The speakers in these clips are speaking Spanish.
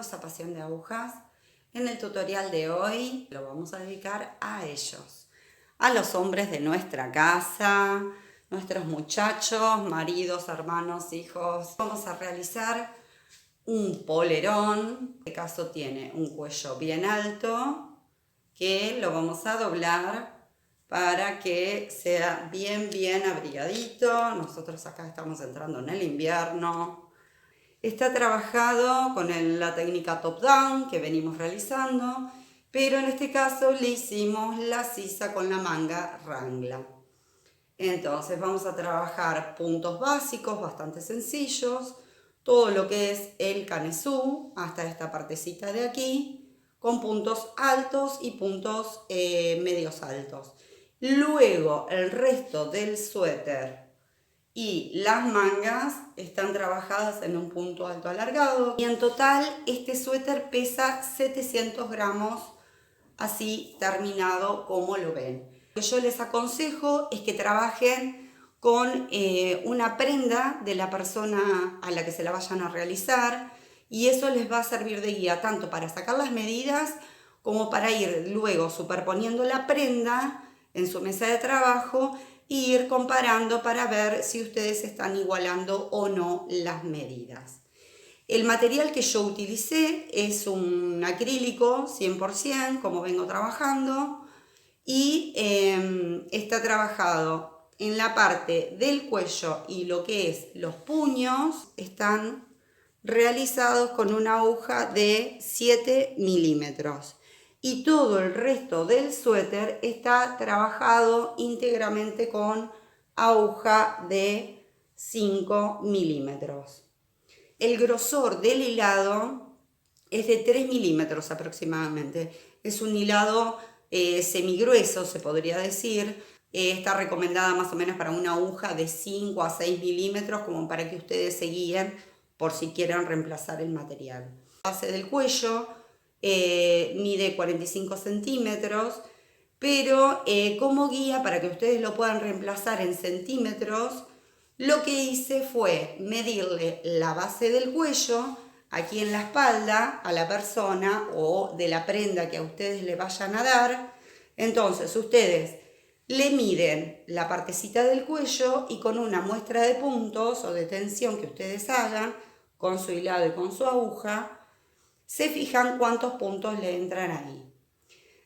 bienvenidos a Pasión de Agujas. En el tutorial de hoy lo vamos a dedicar a ellos, a los hombres de nuestra casa, nuestros muchachos, maridos, hermanos, hijos. Vamos a realizar un polerón, en este caso tiene un cuello bien alto, que lo vamos a doblar para que sea bien abrigadito. Nosotros acá estamos entrando en el invierno. Está trabajado con la técnica top down que venimos realizando, pero en este caso le hicimos la sisa con la manga Wrangler. Entonces vamos a trabajar puntos básicos bastante sencillos, todo lo que es el canesú hasta esta partecita de aquí, con puntos altos y puntos medios altos. Luego el resto del suéter y las mangas están trabajadas en un punto alto alargado. Y en total este suéter pesa 700 gramos, así terminado como lo ven. Lo que yo les aconsejo es que trabajen con una prenda de la persona a la que se la vayan a realizar, y eso les va a servir de guía tanto para sacar las medidas como para ir luego superponiendo la prenda en su mesa de trabajo e ir comparando para ver si ustedes están igualando o no las medidas. El material que yo utilicé es un acrílico 100%, como vengo trabajando, y está trabajado en la parte del cuello, y lo que es los puños están realizados con una aguja de 7 milímetros. Y todo el resto del suéter está trabajado íntegramente con aguja de 5 milímetros. El grosor del hilado es de 3 milímetros aproximadamente. Es un hilado semigrueso, se podría decir. Está recomendada más o menos para una aguja de 5 a 6 milímetros, como para que ustedes se guíen por si quieren reemplazar el material. La base del cuello mide 45 centímetros, pero como guía para que ustedes lo puedan reemplazar en centímetros, lo que hice fue medirle la base del cuello aquí en la espalda a la persona o de la prenda que a ustedes le vayan a dar. Entonces ustedes le miden la partecita del cuello y con una muestra de puntos o de tensión que ustedes hagan con su hilado y con su aguja, se fijan cuántos puntos le entran ahí.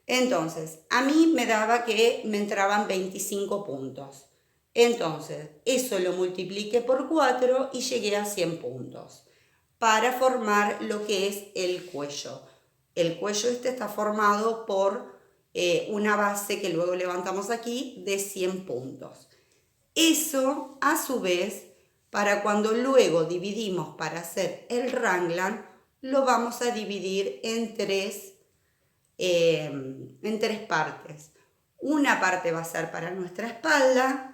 Entonces, a mí me daba que me entraban 25 puntos. Entonces, eso lo multipliqué por 4 y llegué a 100 puntos para formar lo que es el cuello. El cuello este está formado por una base que luego levantamos aquí de 100 puntos. Eso, a su vez, para cuando luego dividimos para hacer el raglan, lo vamos a dividir en tres partes. Una parte va a ser para nuestra espalda,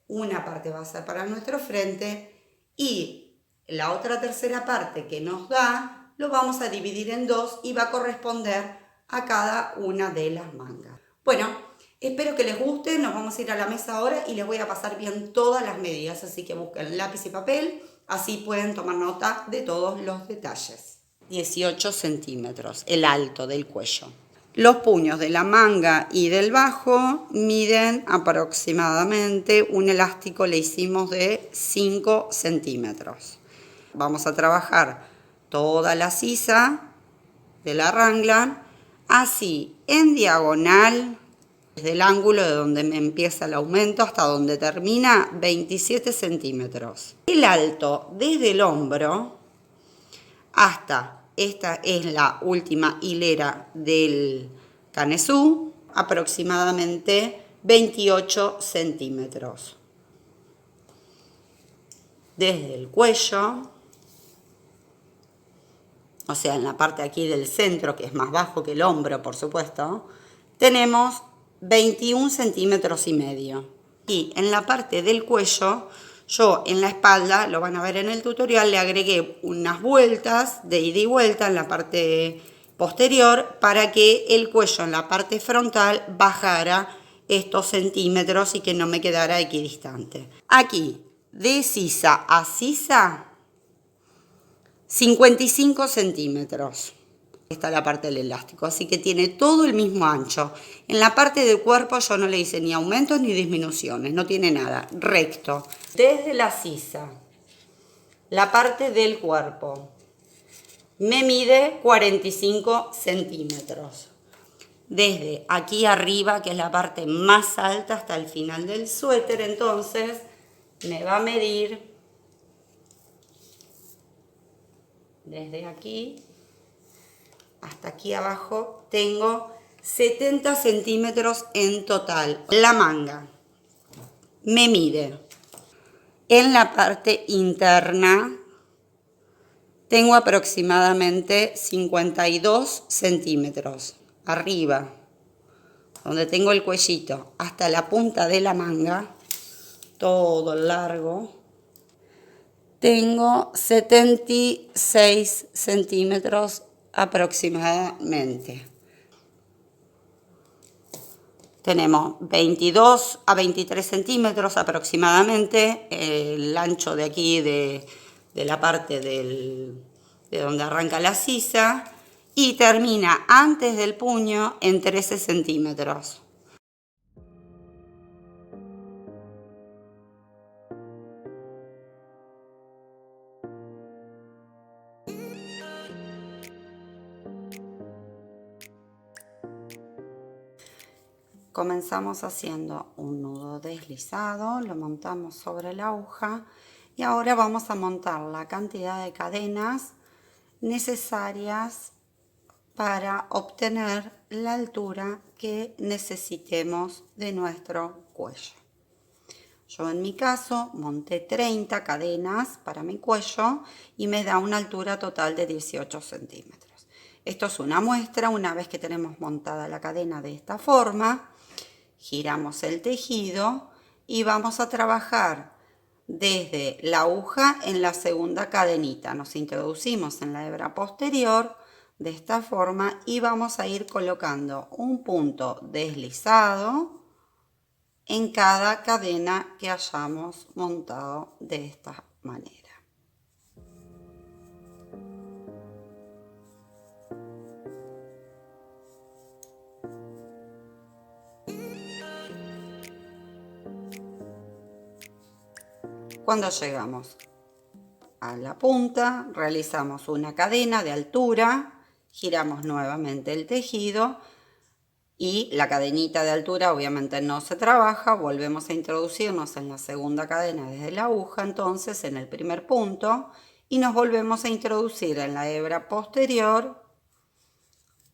una parte va a ser para nuestro frente, y la otra tercera parte que nos da lo vamos a dividir en dos y va a corresponder a cada una de las mangas. Bueno, espero que les guste. Nos vamos a ir a la mesa ahora y les voy a pasar bien todas las medidas, así que busquen lápiz y papel, así pueden tomar nota de todos los detalles. 18 centímetros, el alto del cuello. Los puños de la manga y del bajo miden aproximadamente, un elástico le hicimos de 5 centímetros. Vamos a trabajar toda la sisa de la Wrangler, así en diagonal, desde el ángulo de donde me empieza el aumento hasta donde termina, 27 centímetros. El alto desde el hombro hasta, esta es la última hilera del canesú, aproximadamente 28 centímetros. Desde el cuello, o sea, en la parte aquí del centro, que es más bajo que el hombro, por supuesto, tenemos 21 centímetros y medio. Y en la parte del cuello, yo en la espalda, lo van a ver en el tutorial, le agregué unas vueltas de ida y vuelta en la parte posterior para que el cuello en la parte frontal bajara estos centímetros y que no me quedara equidistante. Aquí, de sisa a sisa, 55 centímetros. Está la parte del elástico, así que tiene todo el mismo ancho. En la parte del cuerpo yo no le hice ni aumentos ni disminuciones, no tiene nada, recto. Desde la sisa, la parte del cuerpo, me mide 45 centímetros. Desde aquí arriba, que es la parte más alta, hasta el final del suéter, entonces me va a medir desde aquí hasta aquí abajo. Tengo 70 centímetros en total. La manga me mide en la parte interna, tengo aproximadamente 52 centímetros. Arriba, donde tengo el cuellito, hasta la punta de la manga, todo largo, tengo 76 centímetros aproximadamente. Tenemos 22 a 23 centímetros aproximadamente, el ancho de aquí de la parte de donde arranca la sisa, y termina antes del puño en 13 centímetros. Comenzamos haciendo un nudo deslizado, lo montamos sobre la aguja y ahora vamos a montar la cantidad de cadenas necesarias para obtener la altura que necesitemos de nuestro cuello. Yo en mi caso monté 30 cadenas para mi cuello y me da una altura total de 18 centímetros. Esto es una muestra. Una vez que tenemos montada la cadena de esta forma, giramos el tejido y vamos a trabajar desde la aguja en la segunda cadenita. Nos introducimos en la hebra posterior de esta forma y vamos a ir colocando un punto deslizado en cada cadena que hayamos montado de esta manera. Cuando llegamos a la punta, realizamos una cadena de altura, giramos nuevamente el tejido y la cadenita de altura obviamente no se trabaja. Volvemos a introducirnos en la segunda cadena desde la aguja, entonces en el primer punto, y nos volvemos a introducir en la hebra posterior.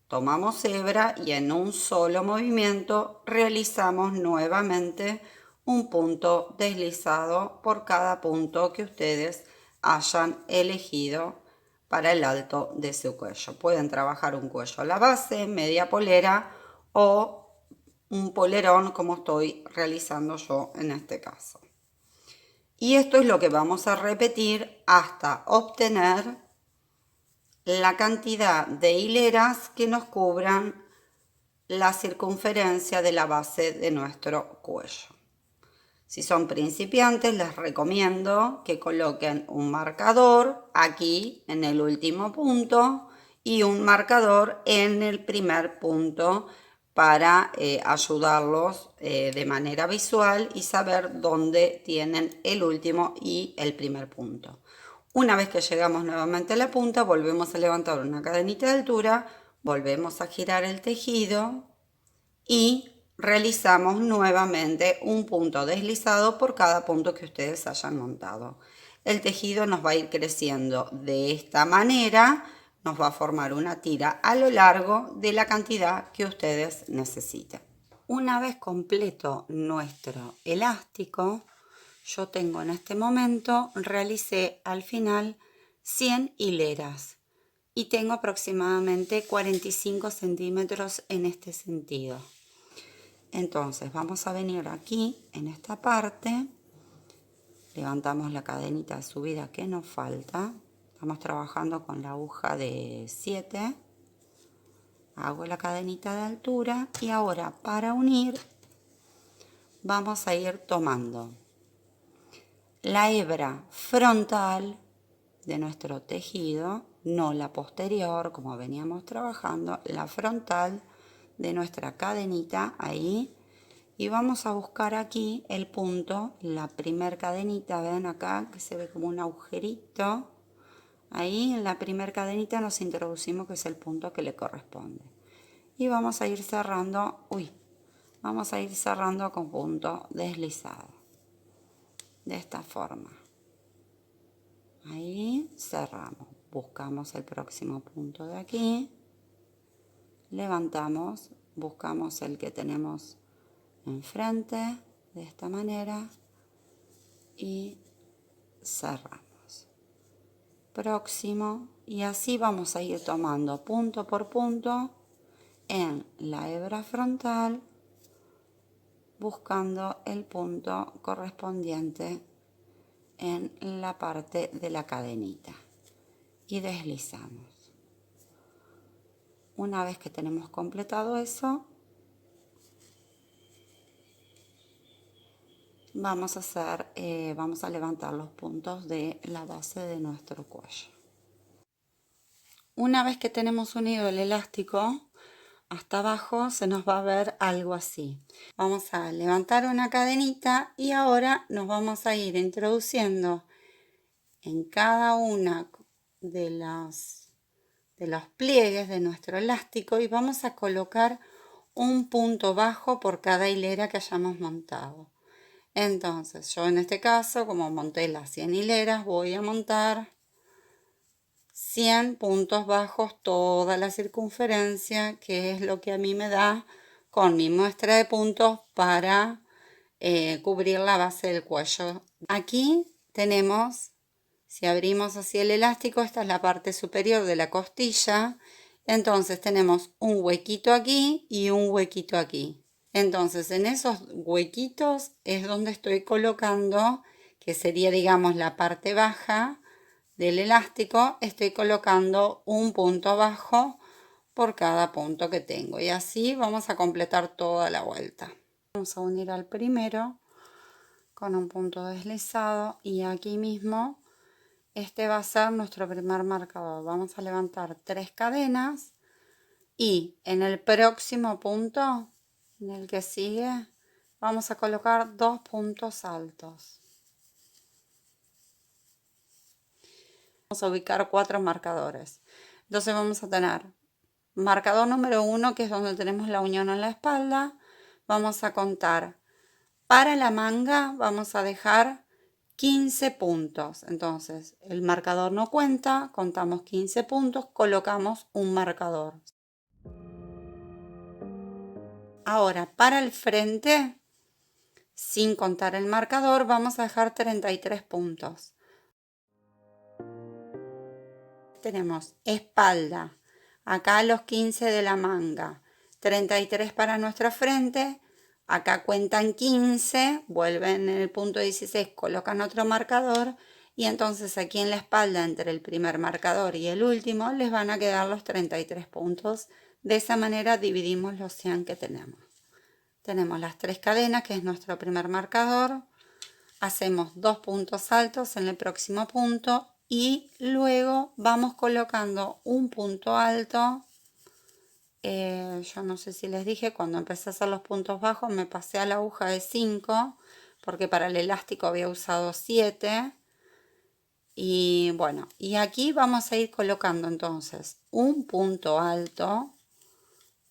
Tomamos hebra y en un solo movimiento realizamos nuevamente un punto deslizado por cada punto que ustedes hayan elegido para el alto de su cuello. Pueden trabajar un cuello a la base, media polera o un polerón como estoy realizando yo en este caso. Y esto es lo que vamos a repetir hasta obtener la cantidad de hileras que nos cubran la circunferencia de la base de nuestro cuello. Si son principiantes, les recomiendo que coloquen un marcador aquí en el último punto y un marcador en el primer punto para ayudarlos de manera visual y saber dónde tienen el último y el primer punto. Una vez que llegamos nuevamente a la punta, volvemos a levantar una cadenita de altura, volvemos a girar el tejido y realizamos nuevamente un punto deslizado por cada punto que ustedes hayan montado. El tejido nos va a ir creciendo de esta manera, nos va a formar una tira a lo largo de la cantidad que ustedes necesiten. Una vez completo nuestro elástico, yo tengo en este momento, realicé al final 100 hileras y tengo aproximadamente 45 centímetros en este sentido. Entonces vamos a venir aquí en esta parte, levantamos la cadenita de subida que nos falta, estamos trabajando con la aguja de 7, hago la cadenita de altura y ahora para unir vamos a ir tomando la hebra frontal de nuestro tejido, no la posterior como veníamos trabajando, la frontal de nuestra cadenita ahí, y vamos a buscar aquí el punto, la primer cadenita, ven acá que se ve como un agujerito, ahí en la primer cadenita nos introducimos que es el punto que le corresponde, y vamos a ir cerrando, vamos a ir cerrando con punto deslizado, de esta forma. Ahí cerramos, buscamos el próximo punto de aquí, levantamos, buscamos el que tenemos enfrente de esta manera y cerramos. Próximo, y así vamos a ir tomando punto por punto en la hebra frontal, buscando el punto correspondiente en la parte de la cadenita y deslizamos. Una vez que tenemos completado eso, vamos a levantar los puntos de la base de nuestro cuello. Una vez que tenemos unido el elástico hasta abajo, se nos va a ver algo así. Vamos a levantar una cadenita y ahora nos vamos a ir introduciendo en cada una de los pliegues de nuestro elástico y vamos a colocar un punto bajo por cada hilera que hayamos montado. Entonces yo en este caso, como monté las 100 hileras, voy a montar 100 puntos bajos toda la circunferencia, que es lo que a mí me da con mi muestra de puntos para cubrir la base del cuello. Aquí tenemos, si abrimos así el elástico, esta es la parte superior de la costilla, entonces tenemos un huequito aquí y un huequito aquí. Entonces en esos huequitos es donde estoy colocando, que sería digamos la parte baja del elástico, estoy colocando un punto bajo por cada punto que tengo y así vamos a completar toda la vuelta. Vamos a unir al primero con un punto deslizado y aquí mismo este va a ser nuestro primer marcador. Vamos a levantar 3 cadenas y en el próximo punto, en el que sigue, vamos a colocar 2 puntos altos. Vamos a ubicar 4 marcadores. Entonces vamos a tener marcador número 1, que es donde tenemos la unión en la espalda. Vamos a contar para la manga, vamos a dejar 15 puntos. Entonces el marcador no cuenta, contamos 15 puntos, colocamos un marcador. Ahora para el frente, sin contar el marcador, vamos a dejar 33 puntos. Tenemos espalda, acá los 15 de la manga, 33 para nuestra frente, acá cuentan 15, vuelven en el punto 16, colocan otro marcador y entonces aquí en la espalda entre el primer marcador y el último les van a quedar los 33 puntos. De esa manera dividimos los 100 que tenemos. Tenemos las 3 cadenas, que es nuestro primer marcador, hacemos 2 puntos altos en el próximo punto y luego vamos colocando un punto alto. Yo no sé si les dije, cuando empecé a hacer los puntos bajos me pasé a la aguja de 5 porque para el elástico había usado 7 y bueno, y aquí vamos a ir colocando entonces un punto alto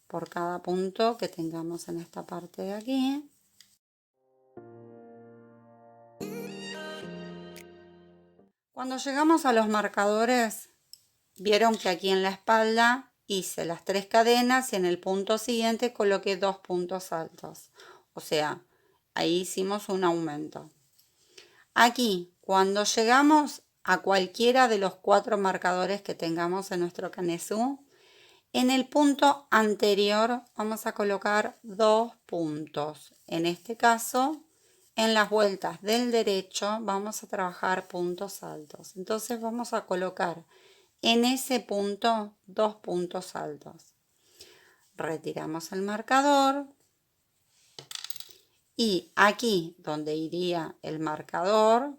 por cada punto que tengamos en esta parte de aquí. Cuando llegamos a los marcadores, vieron que aquí en la espalda hice las 3 cadenas y en el punto siguiente coloqué 2 puntos altos. O sea, ahí hicimos un aumento. Aquí, cuando llegamos a cualquiera de los 4 marcadores que tengamos en nuestro canesú, en el punto anterior vamos a colocar 2 puntos. En este caso, en las vueltas del derecho vamos a trabajar puntos altos. Entonces vamos a colocar en ese punto 2 puntos altos. Retiramos el marcador y aquí donde iría el marcador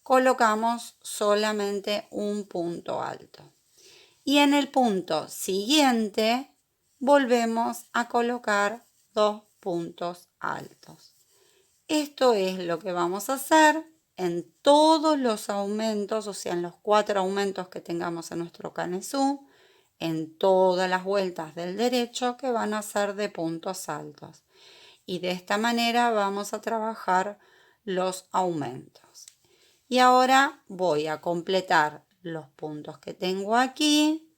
colocamos solamente un punto alto. Y en el punto siguiente volvemos a colocar 2 puntos altos. Esto es lo que vamos a hacer en todos los aumentos, o sea, en los 4 aumentos que tengamos en nuestro canesú, en todas las vueltas del derecho que van a ser de puntos altos. Y de esta manera vamos a trabajar los aumentos. Y ahora voy a completar los puntos que tengo aquí,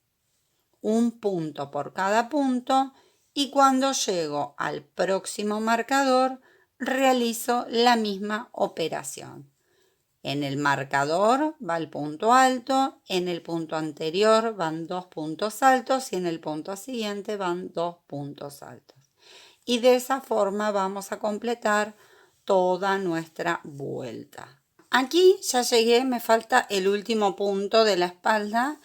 un punto por cada punto, y cuando llego al próximo marcador realizo la misma operación. En el marcador va el punto alto, en el punto anterior van 2 puntos altos y en el punto siguiente van 2 puntos altos. Y de esa forma vamos a completar toda nuestra vuelta. Aquí ya llegué, me falta el último punto de la espalda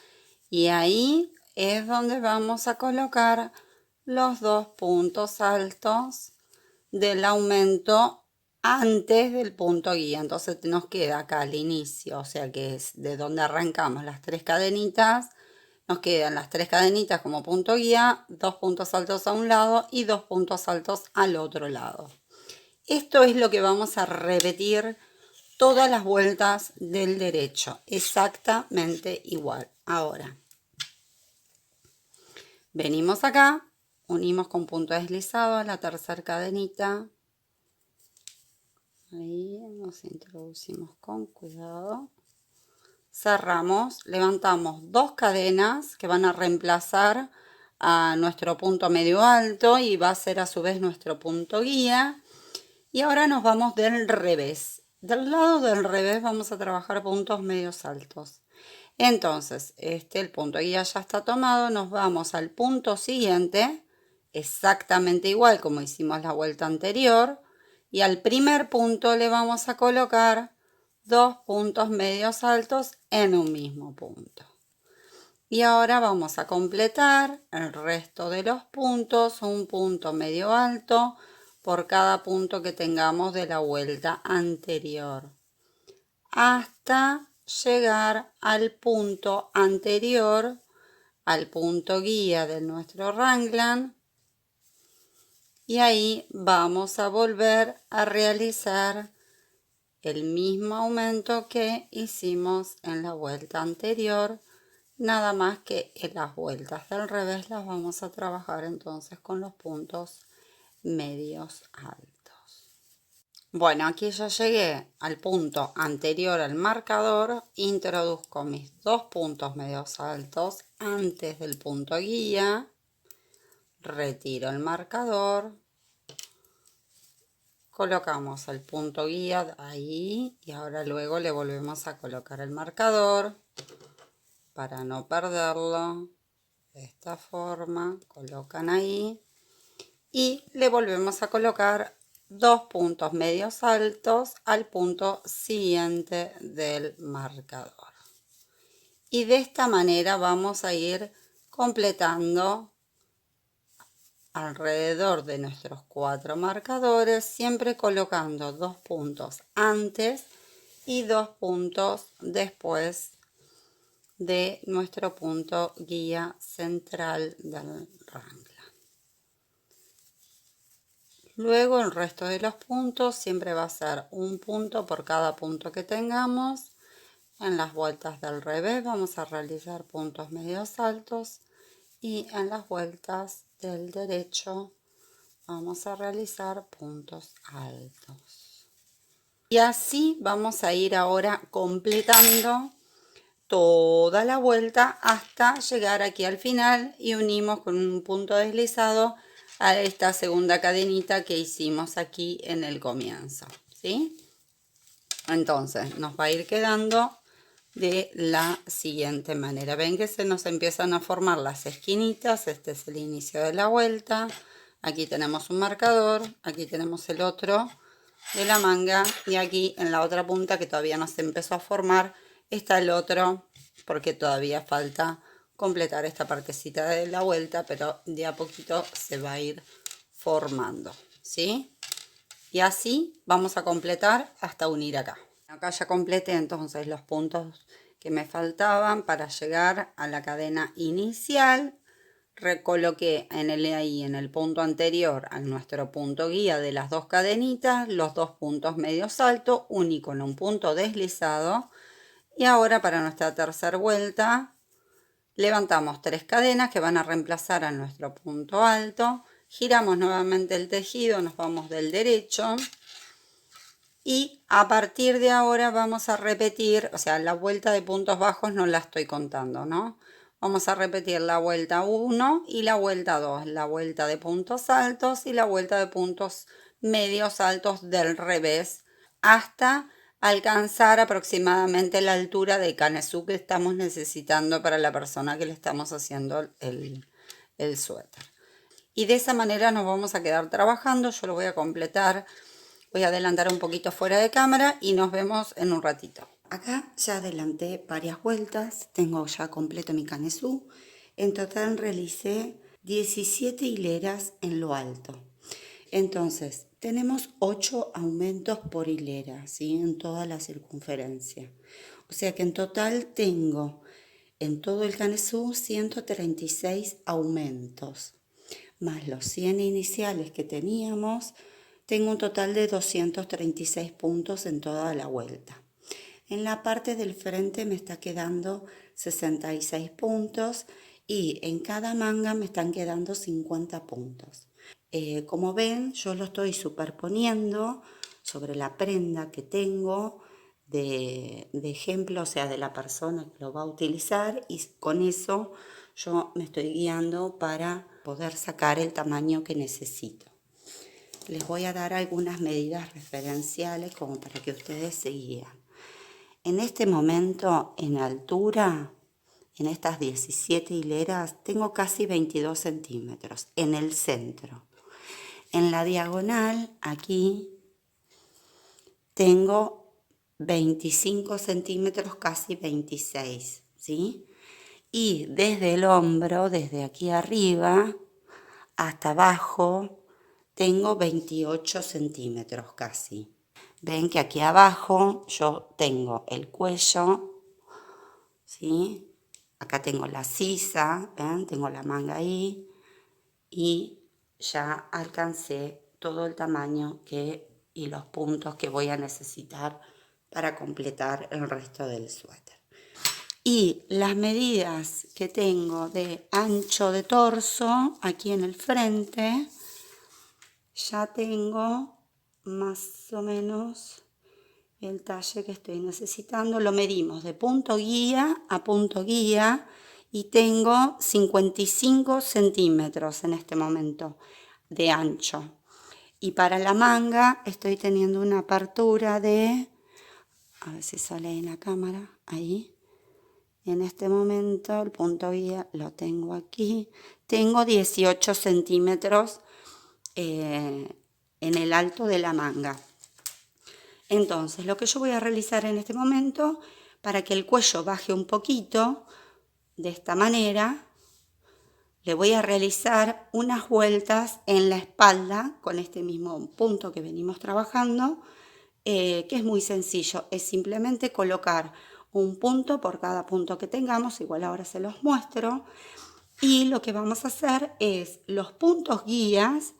y ahí es donde vamos a colocar los 2 puntos altos del aumento antes del punto guía. Entonces nos queda acá al inicio, o sea que es de donde arrancamos las 3 cadenitas, nos quedan las 3 cadenitas como punto guía, 2 puntos altos a un lado y 2 puntos altos al otro lado. Esto es lo que vamos a repetir todas las vueltas del derecho, exactamente igual. Ahora, venimos acá, unimos con punto deslizado a la tercera cadenita. Ahí nos introducimos con cuidado. Cerramos, levantamos 2 cadenas que van a reemplazar a nuestro punto medio alto y va a ser a su vez nuestro punto guía. Y ahora nos vamos del revés. Del lado del revés vamos a trabajar puntos medios altos. Entonces, el punto guía ya está tomado, nos vamos al punto siguiente, exactamente igual como hicimos la vuelta anterior, y al primer punto le vamos a colocar 2 puntos medios altos en un mismo punto. Y ahora vamos a completar el resto de los puntos, un punto medio alto por cada punto que tengamos de la vuelta anterior, hasta llegar al punto anterior, al punto guía de nuestro raglan, y ahí vamos a volver a realizar el mismo aumento que hicimos en la vuelta anterior, nada más que en las vueltas del revés las vamos a trabajar entonces con los puntos medios altos. Bueno, aquí ya llegué al punto anterior al marcador, introduzco mis 2 puntos medios altos antes del punto guía, retiro el marcador, colocamos el punto guía ahí y ahora luego le volvemos a colocar el marcador para no perderlo. De esta forma colocan ahí y le volvemos a colocar 2 puntos medios altos al punto siguiente del marcador. Y de esta manera vamos a ir completando alrededor de nuestros 4 marcadores, siempre colocando 2 puntos antes y 2 puntos después de nuestro punto guía central del raglan. Luego el resto de los puntos siempre va a ser un punto por cada punto que tengamos. En las vueltas del revés vamos a realizar puntos medios altos y en las vueltas del derecho vamos a realizar puntos altos. Y así vamos a ir ahora completando toda la vuelta hasta llegar aquí al final y unimos con un punto deslizado a esta segunda cadenita que hicimos aquí en el comienzo, ¿sí? Entonces nos va a ir quedando de la siguiente manera. Ven que se nos empiezan a formar las esquinitas. Este es el inicio de la vuelta. Aquí tenemos un marcador, aquí tenemos el otro de la manga y aquí en la otra punta que todavía no se empezó a formar está el otro, porque todavía falta completar esta partecita de la vuelta, pero de a poquito se va a ir formando, ¿sí? Y así vamos a completar hasta unir acá. Acá ya completé entonces los puntos que me faltaban para llegar a la cadena inicial. Recoloqué ahí en el punto anterior a nuestro punto guía de las dos cadenitas, los dos puntos medio salto, un icono, un punto deslizado. Y ahora para nuestra tercera vuelta levantamos 3 cadenas que van a reemplazar a nuestro punto alto. Giramos nuevamente el tejido, nos vamos del derecho. Y a partir de ahora vamos a repetir, o sea, la vuelta de puntos bajos no la estoy contando, ¿no? Vamos a repetir la vuelta 1 y la vuelta 2, la vuelta de puntos altos y la vuelta de puntos medios altos del revés, hasta alcanzar aproximadamente la altura de canesú que estamos necesitando para la persona que le estamos haciendo el suéter. Y de esa manera nos vamos a quedar trabajando. Yo lo voy a completar. Voy a adelantar un poquito fuera de cámara y nos vemos en un ratito. Acá ya adelanté varias vueltas, tengo ya completo mi canesú. En total realicé 17 hileras en lo alto. Entonces, tenemos 8 aumentos por hilera, ¿sí? En toda la circunferencia. O sea que en total tengo en todo el canesú 136 aumentos. Más los 100 iniciales que teníamos, tengo un total de 236 puntos en toda la vuelta. En la parte del frente me está quedando 66 puntos y en cada manga me están quedando 50 puntos. Como ven, yo lo estoy superponiendo sobre la prenda que tengo de ejemplo, o sea, de la persona que lo va a utilizar, y con eso yo me estoy guiando para poder sacar el tamaño que necesito. Les voy a dar algunas medidas referenciales como para que ustedes se guíen. En este momento, en altura, en estas 17 hileras, tengo casi 22 centímetros en el centro. En la diagonal, aquí, tengo 25 centímetros, casi 26, ¿sí? Y desde el hombro, desde aquí arriba hasta abajo, tengo 28 centímetros casi. Ven que aquí abajo yo tengo el cuello, ¿sí? Acá tengo la sisa, ¿ven? Tengo la manga ahí y ya alcancé todo el tamaño y los puntos que voy a necesitar para completar el resto del suéter. Y las medidas que tengo de ancho de torso aquí en el frente, ya tengo más o menos el talle que estoy necesitando. Lo medimos de punto guía a punto guía y tengo 55 centímetros en este momento de ancho. Y para la manga estoy teniendo una apertura de, a ver si sale en la cámara, ahí. En este momento el punto guía lo tengo aquí. Tengo 18 centímetros en el alto de la manga. Entonces, lo que yo voy a realizar en este momento, para que el cuello baje un poquito, de esta manera, le voy a realizar unas vueltas en la espalda con este mismo punto que venimos trabajando, que es muy sencillo. Es simplemente colocar un punto por cada punto que tengamos, igual ahora se los muestro. Y lo que vamos a hacer es los puntos guías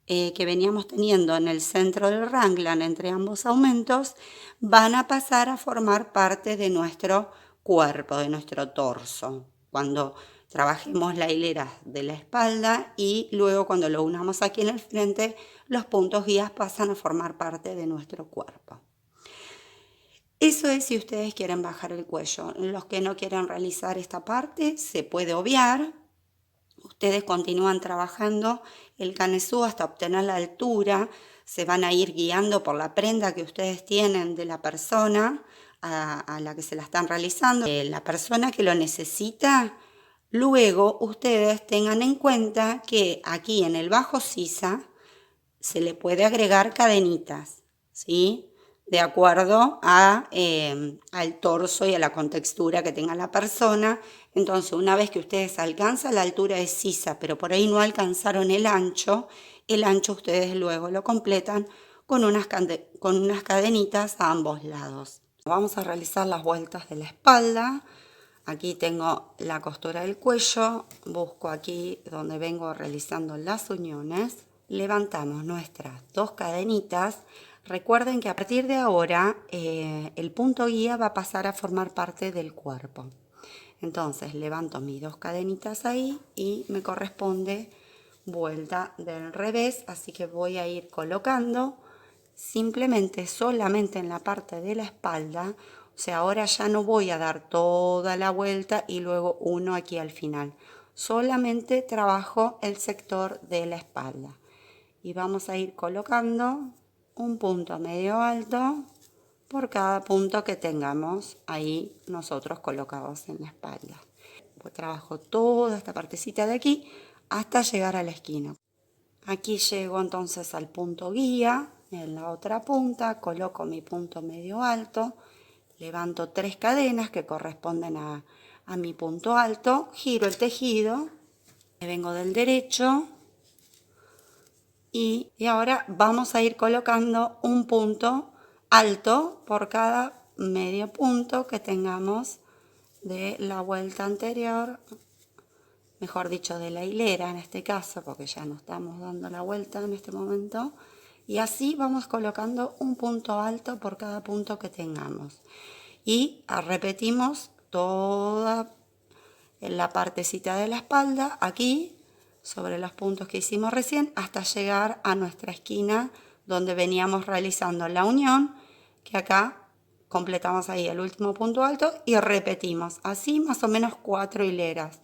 que veníamos teniendo en el centro del raglan entre ambos aumentos, van a pasar a formar parte de nuestro cuerpo, de nuestro torso, cuando trabajemos la hilera de la espalda, y luego cuando lo unamos aquí en el frente, los puntos guías pasan a formar parte de nuestro cuerpo. Eso es si ustedes quieren bajar el cuello. Los que no quieren realizar esta parte, se puede obviar. Ustedes continúan trabajando el canesú hasta obtener la altura, se van a ir guiando por la prenda que ustedes tienen de la persona a la que se la están realizando. La persona que lo necesita, luego ustedes tengan en cuenta que aquí en el bajo sisa se le puede agregar cadenitas, ¿sí? De acuerdo al torso y a la contextura que tenga la persona. Entonces, una vez que ustedes alcanzan la altura de sisa, pero por ahí no alcanzaron el ancho ustedes luego lo completan con unas cadenitas a ambos lados. Vamos a realizar las vueltas de la espalda. Aquí tengo la costura del cuello, busco aquí donde vengo realizando las uniones, levantamos nuestras 2 cadenitas. Recuerden que a partir de ahora el punto guía va a pasar a formar parte del cuerpo. Entonces levanto mis 2 cadenitas ahí y me corresponde vuelta del revés, así que voy a ir colocando simplemente solamente en la parte de la espalda. O sea, ahora ya no voy a dar toda la vuelta y luego uno aquí al final. Solamente trabajo el sector de la espalda. Y vamos a ir colocando un punto medio alto por cada punto que tengamos ahí nosotros colocados en la espalda. Pues trabajo toda esta partecita de aquí hasta llegar a la esquina. Aquí llego entonces al punto guía. En la otra punta coloco mi punto medio alto, levanto 3 cadenas que corresponden a mi punto alto, giro el tejido, me vengo del derecho y ahora vamos a ir colocando un punto alto por cada medio punto que tengamos de la vuelta anterior, mejor dicho de la hilera en este caso, porque ya no estamos dando la vuelta en este momento. Y así vamos colocando un punto alto por cada punto que tengamos. Y repetimos toda la partecita de la espalda, aquí, sobre los puntos que hicimos recién, hasta llegar a nuestra esquina donde veníamos realizando la unión, que acá completamos ahí el último punto alto y repetimos. Así más o menos 4 hileras.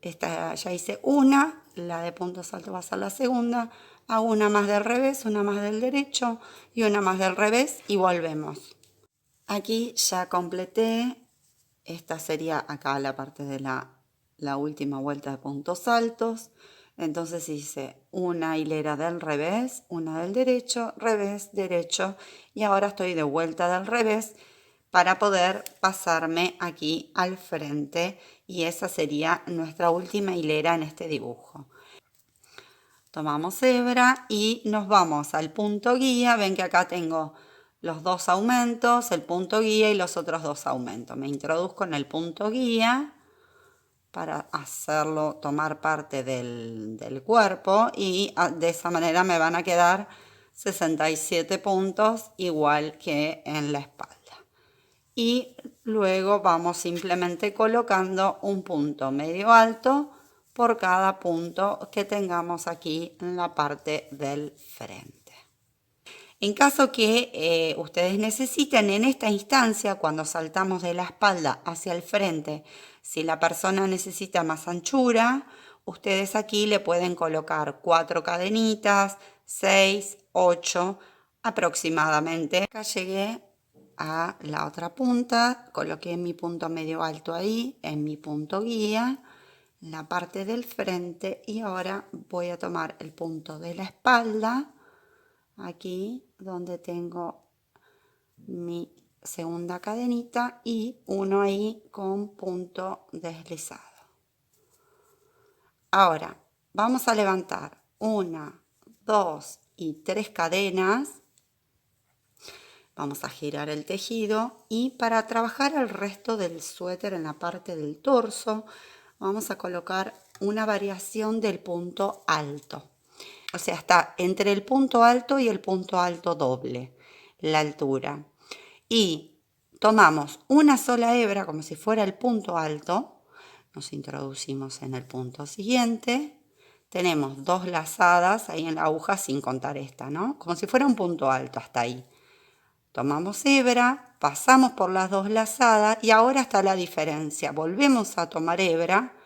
Esta ya hice una, la de puntos altos va a ser la segunda, hago una más del revés, una más del derecho y una más del revés y volvemos. Aquí ya completé, esta sería acá la parte de la última vuelta de puntos altos. Entonces hice una hilera del revés, una del derecho, revés, derecho y ahora estoy de vuelta del revés para poder pasarme aquí al frente y esa sería nuestra última hilera en este dibujo. Tomamos hebra y nos vamos al punto guía. Ven que acá tengo los 2 aumentos, el punto guía y los otros 2 aumentos. Me introduzco en el punto guía para hacerlo tomar parte del cuerpo y de esa manera me van a quedar 67 puntos igual que en la espalda. Y luego vamos simplemente colocando un punto medio alto por cada punto que tengamos aquí en la parte del frente. En caso que ustedes necesiten en esta instancia, cuando saltamos de la espalda hacia el frente, si la persona necesita más anchura, ustedes aquí le pueden colocar 4 cadenitas, 6, 8 aproximadamente. Acá llegué a la otra punta, coloqué mi punto medio alto ahí, en mi punto guía, la parte del frente y ahora voy a tomar el punto de la espalda, aquí donde tengo mi segunda cadenita y uno ahí con punto deslizado. Ahora vamos a levantar 1, 2 y 3 cadenas. Vamos a girar el tejido y para trabajar el resto del suéter en la parte del torso vamos a colocar una variación del punto alto. O sea, está entre el punto alto y el punto alto doble, la altura. Y tomamos una sola hebra como si fuera el punto alto, nos introducimos en el punto siguiente, tenemos 2 lazadas ahí en la aguja sin contar esta, ¿no? Como si fuera un punto alto hasta ahí. Tomamos hebra, pasamos por las 2 lazadas y ahora está la diferencia. Volvemos a tomar hebra,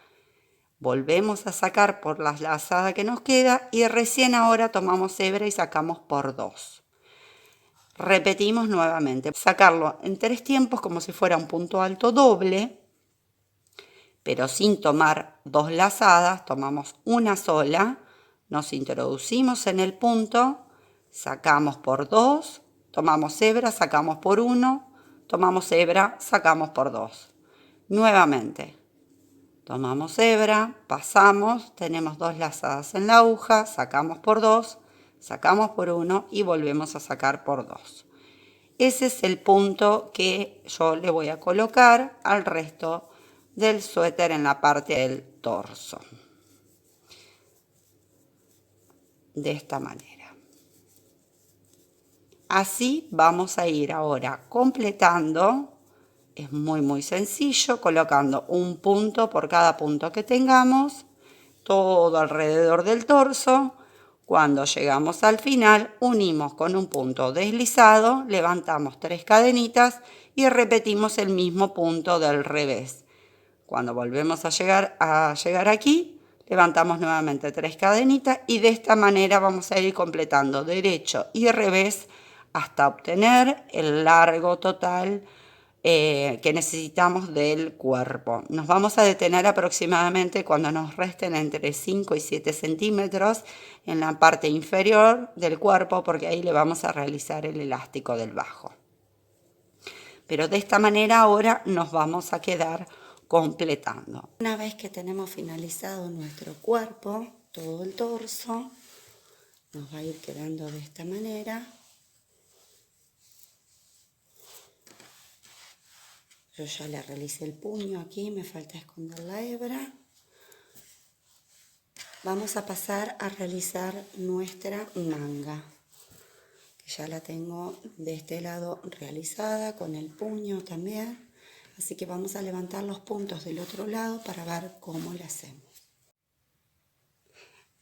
volvemos a sacar por la lazada que nos queda y recién ahora tomamos hebra y sacamos por 2. Repetimos nuevamente, sacarlo en 3 tiempos como si fuera un punto alto doble, pero sin tomar 2 lazadas, tomamos una sola, nos introducimos en el punto, sacamos por 2, tomamos hebra, sacamos por 1, tomamos hebra, sacamos por 2. Nuevamente, tomamos hebra, pasamos, tenemos 2 lazadas en la aguja, sacamos por 2, Sacamos por 1 y volvemos a sacar por 2. Ese es el punto que yo le voy a colocar al resto del suéter en la parte del torso. De esta manera. Así vamos a ir ahora completando. Es muy sencillo, colocando un punto por cada punto que tengamos, todo alrededor del torso. Cuando llegamos al final, unimos con un punto deslizado, levantamos 3 cadenitas y repetimos el mismo punto del revés. Cuando volvemos a llegar aquí, levantamos nuevamente 3 cadenitas y de esta manera vamos a ir completando derecho y revés hasta obtener el largo total que necesitamos del cuerpo. Nos vamos a detener aproximadamente cuando nos resten entre 5 y 7 centímetros en la parte inferior del cuerpo, porque ahí le vamos a realizar el elástico del bajo. Pero de esta manera ahora nos vamos a quedar completando. Una vez que tenemos finalizado nuestro cuerpo, todo el torso, nos va a ir quedando de esta manera. Yo ya le realicé el puño aquí, me falta esconder la hebra. Vamos a pasar a realizar nuestra manga, que ya la tengo de este lado realizada, con el puño también. Así que vamos a levantar los puntos del otro lado para ver cómo le hacemos.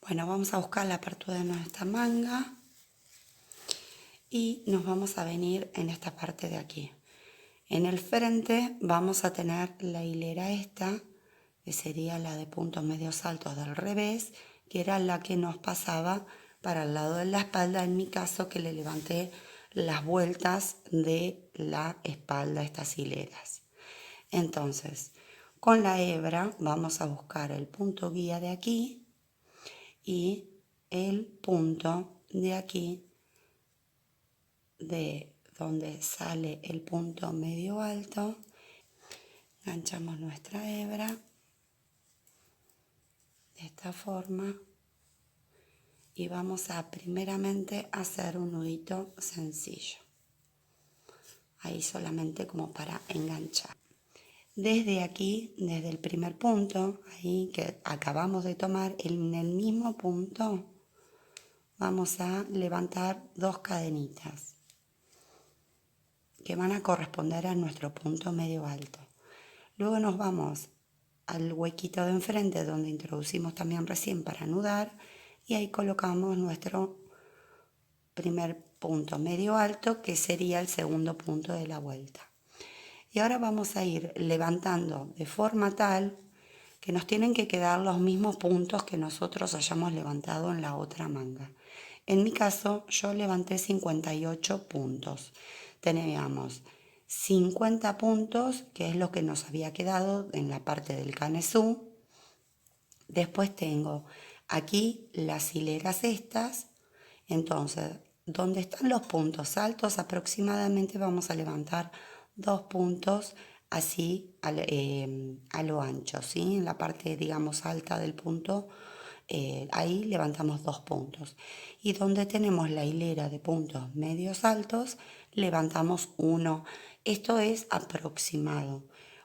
Bueno, vamos a buscar la apertura de nuestra manga y nos vamos a venir en esta parte de aquí. En el frente vamos a tener la hilera esta, que sería la de puntos medios altos del revés, que era la que nos pasaba para el lado de la espalda, en mi caso que le levanté las vueltas de la espalda a estas hileras. Entonces, con la hebra vamos a buscar el punto guía de aquí y el punto de aquí, de donde sale el punto medio alto. Enganchamos nuestra hebra de esta forma y vamos a primeramente hacer un nudito sencillo, ahí solamente como para enganchar. Desde aquí, desde el primer punto, ahí que acabamos de tomar, en el mismo punto vamos a levantar 2 cadenitas que van a corresponder a nuestro punto medio alto. Luego nos vamos al huequito de enfrente donde introducimos también recién para anudar y ahí colocamos nuestro primer punto medio alto, que sería el segundo punto de la vuelta. Y ahora vamos a ir levantando de forma tal que nos tienen que quedar los mismos puntos que nosotros hayamos levantado en la otra manga. En mi caso, yo levanté 58 puntos. Teníamos 50 puntos, que es lo que nos había quedado en la parte del canesú. Después tengo aquí las hileras estas. Entonces, donde están los puntos altos, aproximadamente vamos a levantar 2 puntos así a lo ancho, ¿sí? En la parte, digamos, alta del punto, ahí levantamos 2 puntos. Y donde tenemos la hilera de puntos medios altos, levantamos 1. Esto es aproximado,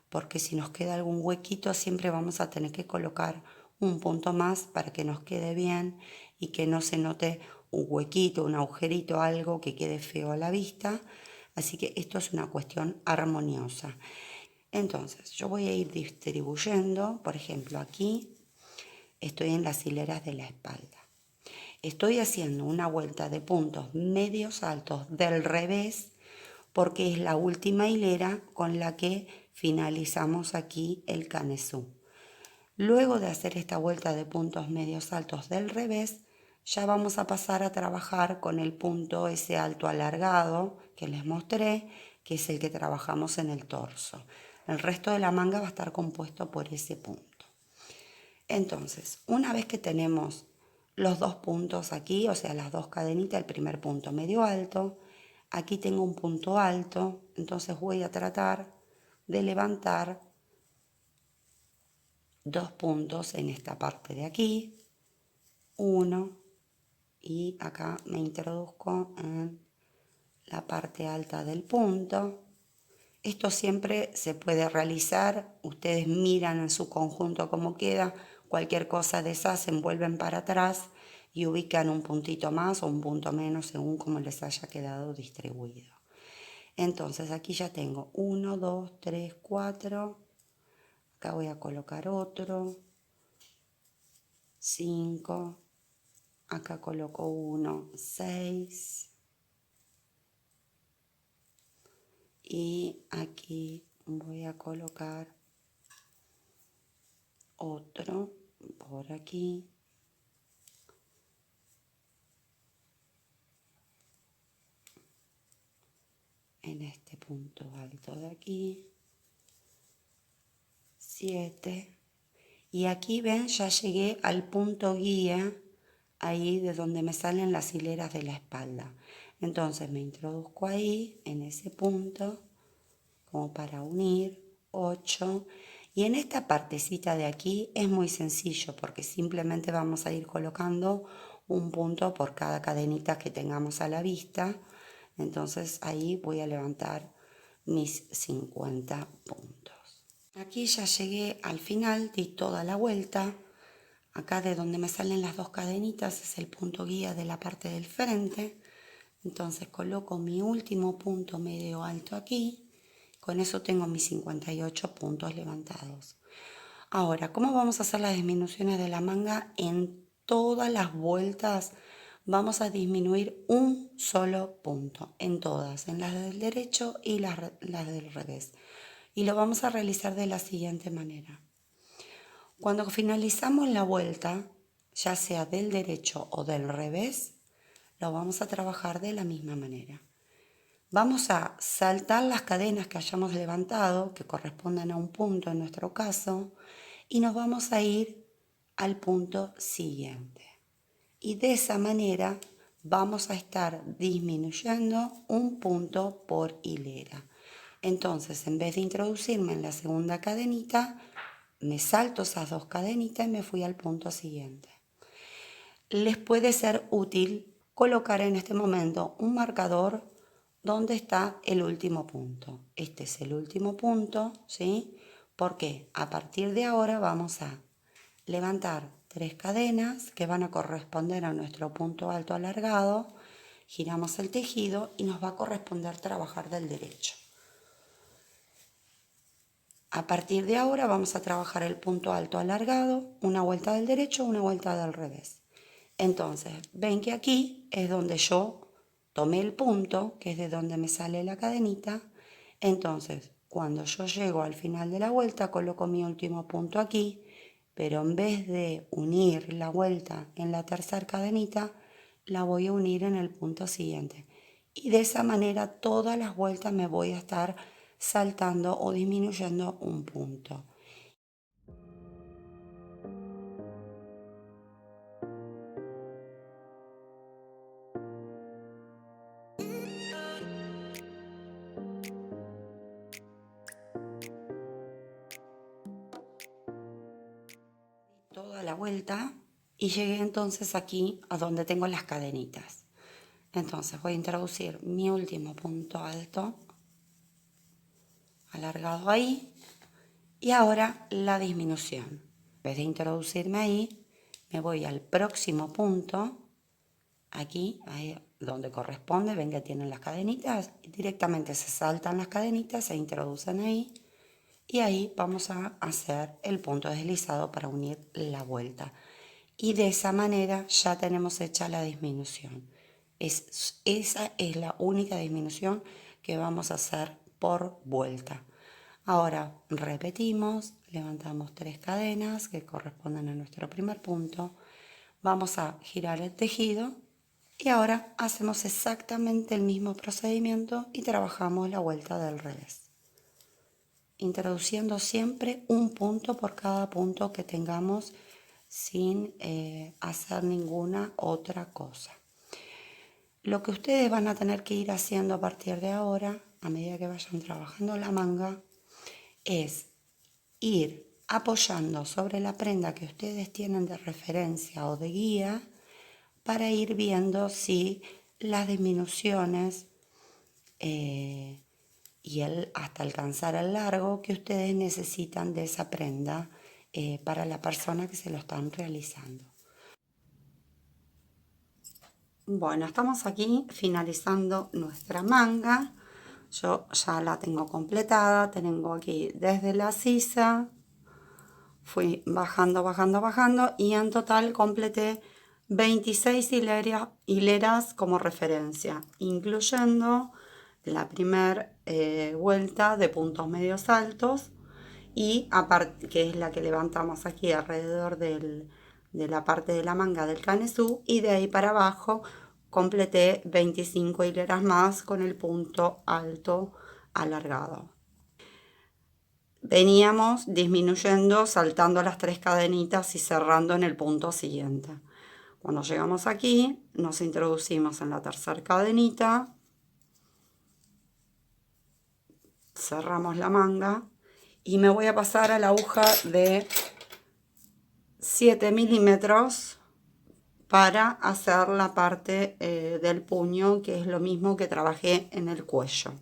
porque si nos queda algún huequito, siempre vamos a tener que colocar un punto más para que nos quede bien y que no se note un huequito, un agujerito, algo que quede feo a la vista. Así que esto es una cuestión armoniosa. Entonces, yo voy a ir distribuyendo, por ejemplo, aquí estoy en las hileras de la espalda. Estoy haciendo una vuelta de puntos medios altos del revés porque es la última hilera con la que finalizamos aquí el canesú. Luego de hacer esta vuelta de puntos medios altos del revés, ya vamos a pasar a trabajar con el punto ese alto alargado que les mostré, que es el que trabajamos en el torso. El resto de la manga va a estar compuesto por ese punto. Entonces, una vez que tenemos los 2 puntos aquí, o sea, las 2 cadenitas, el primer punto medio alto, aquí tengo un punto alto, entonces voy a tratar de levantar 2 puntos en esta parte de aquí, 1 y acá me introduzco en la parte alta del punto. Esto siempre se puede realizar, ustedes miran en su conjunto cómo queda, cualquier cosa deshacen, vuelven para atrás y ubican un puntito más o un punto menos según cómo les haya quedado distribuido. Entonces aquí ya tengo 1, 2, 3, 4, acá voy a colocar otro, 5, acá coloco 1, 6 y aquí voy a colocar otro por aquí, en este punto alto de aquí, 7, y aquí ven ya llegué al punto guía, ahí de donde me salen las hileras de la espalda. Entonces me introduzco ahí, en ese punto, como para unir, 8, y en esta partecita de aquí es muy sencillo porque simplemente vamos a ir colocando un punto por cada cadenita que tengamos a la vista. Entonces ahí voy a levantar mis 50 puntos. Aquí ya llegué al final, di toda la vuelta. Acá de donde me salen las dos cadenitas es el punto guía de la parte del frente. Entonces coloco mi último punto medio alto aquí. Con eso tengo mis 58 puntos levantados. Ahora, ¿cómo vamos a hacer las disminuciones de la manga? En todas las vueltas vamos a disminuir un solo punto, en todas, en las del derecho y las del revés. Y lo vamos a realizar de la siguiente manera. Cuando finalizamos la vuelta, ya sea del derecho o del revés, lo vamos a trabajar de la misma manera. Vamos a saltar las cadenas que hayamos levantado, que correspondan a un punto en nuestro caso, y nos vamos a ir al punto siguiente. Y de esa manera vamos a estar disminuyendo un punto por hilera. Entonces, en vez de introducirme en la segunda cadenita, me salto esas dos cadenitas y me fui al punto siguiente. Les puede ser útil colocar en este momento un marcador donde está el último punto. Este es el último punto, ¿sí? Porque a partir de ahora vamos a levantar 3 cadenas que van a corresponder a nuestro punto alto alargado, giramos el tejido y nos va a corresponder trabajar del derecho. A partir de ahora vamos a trabajar el punto alto alargado, una vuelta del derecho, una vuelta del revés. Entonces, ven que aquí es donde yo tomé el punto, que es de donde me sale la cadenita. Entonces, cuando yo llego al final de la vuelta, coloco mi último punto aquí, pero en vez de unir la vuelta en la tercera cadenita, la voy a unir en el punto siguiente. Y de esa manera todas las vueltas me voy a estar saltando o disminuyendo un punto. Toda la vuelta y llegué entonces aquí a donde tengo las cadenitas. Entonces voy a introducir mi último punto alto alargado ahí y ahora la disminución. En vez de introducirme ahí, me voy al próximo punto, aquí, ahí donde corresponde, ven que tienen las cadenitas, y directamente se saltan las cadenitas, se introducen ahí y ahí vamos a hacer el punto deslizado para unir la vuelta. Y de esa manera ya tenemos hecha la disminución. Esa es la única disminución que vamos a hacer por vuelta. Ahora repetimos, levantamos 3 cadenas que corresponden a nuestro primer punto. Vamos a girar el tejido y ahora hacemos exactamente el mismo procedimiento y trabajamos la vuelta del revés, introduciendo siempre un punto por cada punto que tengamos sin hacer ninguna otra cosa. Lo que ustedes van a tener que ir haciendo a partir de ahora, a medida que vayan trabajando la manga, es ir apoyando sobre la prenda que ustedes tienen de referencia o de guía para ir viendo si las disminuciones hasta alcanzar el largo que ustedes necesitan de esa prenda para la persona que se lo están realizando. Bueno, estamos aquí finalizando nuestra manga. Yo ya la tengo completada, tengo aquí desde la sisa, fui bajando, bajando, bajando y en total completé 26 hileras como referencia, incluyendo la primera vuelta de puntos medios altos y aparte, que es la que levantamos aquí alrededor de la parte de la manga del canesú, y de ahí para abajo completé 25 hileras más con el punto alto alargado. Veníamos disminuyendo, saltando las 3 cadenitas y cerrando en el punto siguiente. Cuando llegamos aquí, nos introducimos en la tercera cadenita, cerramos la manga y me voy a pasar a la aguja de 7 milímetros para hacer la parte del puño, que es lo mismo que trabajé en el cuello.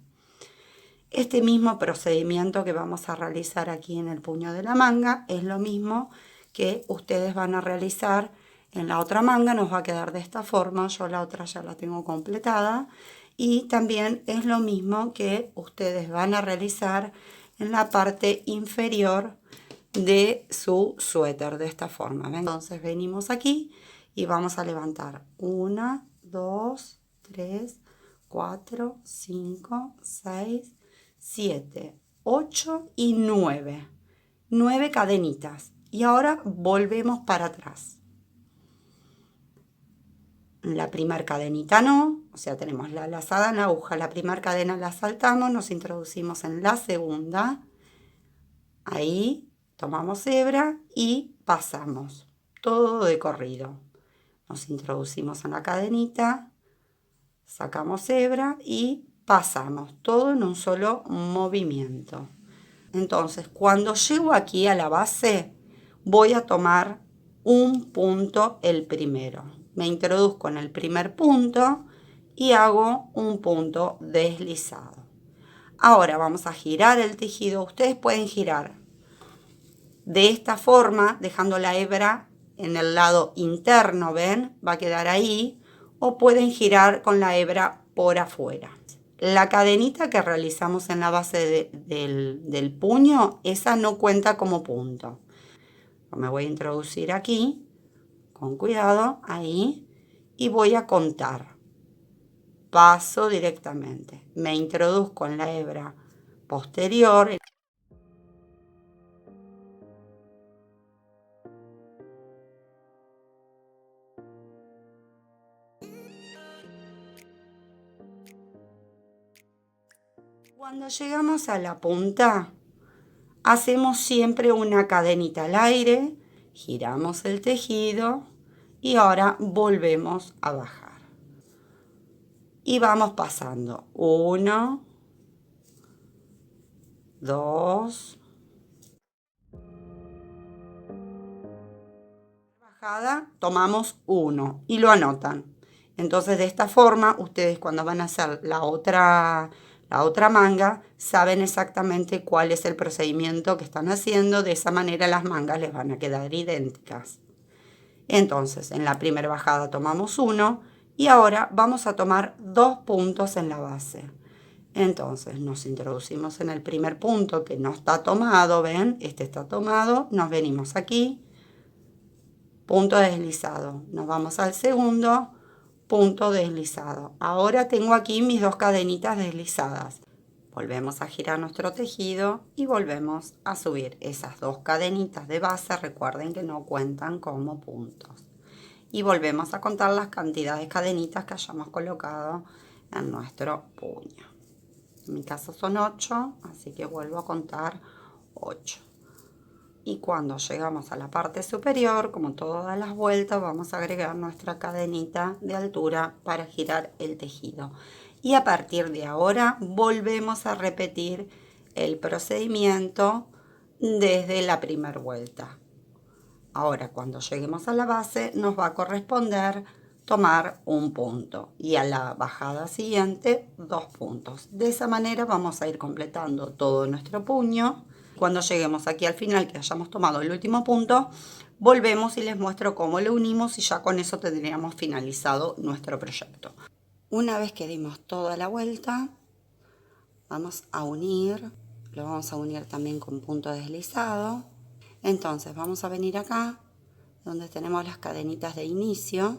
Este mismo procedimiento que vamos a realizar aquí en el puño de la manga es lo mismo que ustedes van a realizar en la otra manga. Nos va a quedar de esta forma, yo la otra ya la tengo completada, y también es lo mismo que ustedes van a realizar en la parte inferior de su suéter, de esta forma. Entonces venimos aquí y vamos a levantar 1, 2, 3, 4, 5, 6, 7, 8 y 9. 9 cadenitas. Y ahora volvemos para atrás. La primera cadenita no, o sea, tenemos la lazada en la aguja. La primera cadena la saltamos, nos introducimos en la segunda. Ahí tomamos hebra y pasamos. Todo de corrido. Nos introducimos en la cadenita, sacamos hebra y pasamos, todo en un solo movimiento. Entonces, cuando llego aquí a la base, voy a tomar un punto el primero. Me introduzco en el primer punto y hago un punto deslizado. Ahora vamos a girar el tejido. Ustedes pueden girar de esta forma, dejando la hebra en el lado interno, ¿ven? Va a quedar ahí. O pueden girar con la hebra por afuera. La cadenita que realizamos en la base del puño, esa no cuenta como punto. Me voy a introducir aquí, con cuidado, ahí, y voy a contar. Paso directamente. Me introduzco en la hebra posterior. Cuando llegamos a la punta, hacemos siempre una cadenita al aire, giramos el tejido y ahora volvemos a bajar. Y vamos pasando 1, 2, bajada, tomamos 1 y lo anotan. Entonces de esta forma ustedes cuando van a hacer la otra manga saben exactamente cuál es el procedimiento que están haciendo. De esa manera las mangas les van a quedar idénticas. Entonces en la primera bajada tomamos 1 y ahora vamos a tomar 2 puntos en la base. Entonces nos introducimos en el primer punto que no está tomado, ¿ven? Este está tomado, nos venimos aquí, punto deslizado, nos vamos al segundo, punto deslizado. Ahora tengo aquí mis 2 cadenitas deslizadas. Volvemos a girar nuestro tejido y volvemos a subir esas 2 cadenitas de base. Recuerden que no cuentan como puntos. Y volvemos a contar las cantidades de cadenitas que hayamos colocado en nuestro puño. En mi caso son 8, así que vuelvo a contar 8. Y cuando llegamos a la parte superior, como todas las vueltas, vamos a agregar nuestra cadenita de altura para girar el tejido. Y a partir de ahora volvemos a repetir el procedimiento desde la primera vuelta. Ahora cuando lleguemos a la base nos va a corresponder tomar un punto y a la bajada siguiente 2 puntos. De esa manera vamos a ir completando todo nuestro puño. Cuando lleguemos aquí al final, que hayamos tomado el último punto, volvemos y les muestro cómo lo unimos y ya con eso tendríamos finalizado nuestro proyecto. Una vez que dimos toda la vuelta, vamos a unir, lo vamos a unir también con punto deslizado. Entonces vamos a venir acá, donde tenemos las cadenitas de inicio,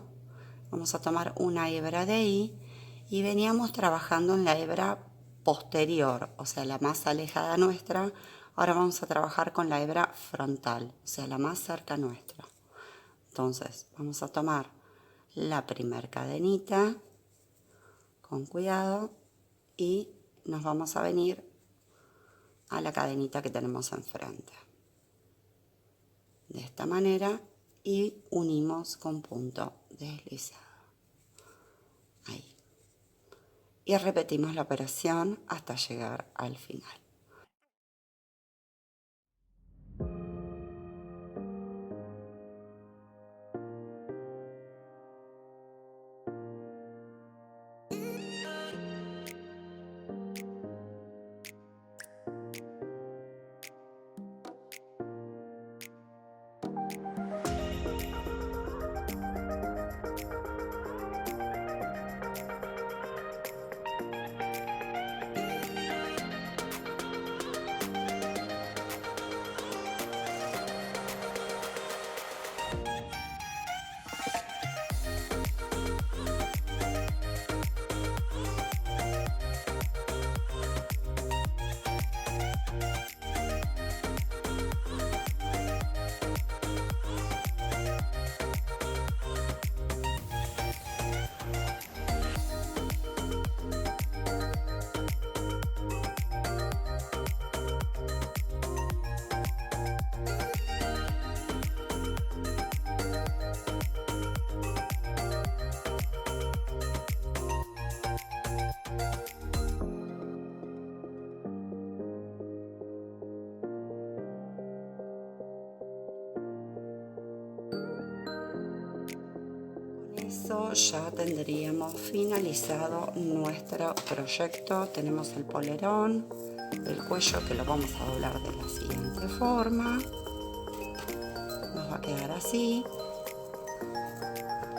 vamos a tomar una hebra de ahí y veníamos trabajando en la hebra posterior, o sea, la más alejada nuestra. Ahora vamos a trabajar con la hebra frontal, o sea, la más cerca nuestra. Entonces vamos a tomar la primer cadenita con cuidado y nos vamos a venir a la cadenita que tenemos enfrente. De esta manera y unimos con punto deslizado. Ahí. Y repetimos la operación hasta llegar al final. Eso ya tendríamos finalizado nuestro proyecto. Tenemos el polerón, el cuello que lo vamos a doblar de la siguiente forma. Nos va a quedar así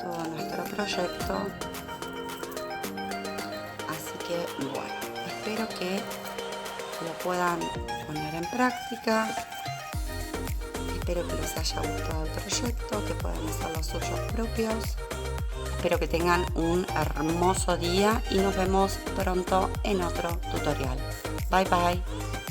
todo nuestro proyecto. Así que bueno, espero que lo puedan poner en práctica. Espero que les haya gustado el proyecto, que puedan hacer los suyos propios. Espero que tengan un hermoso día y nos vemos pronto en otro tutorial. Bye bye.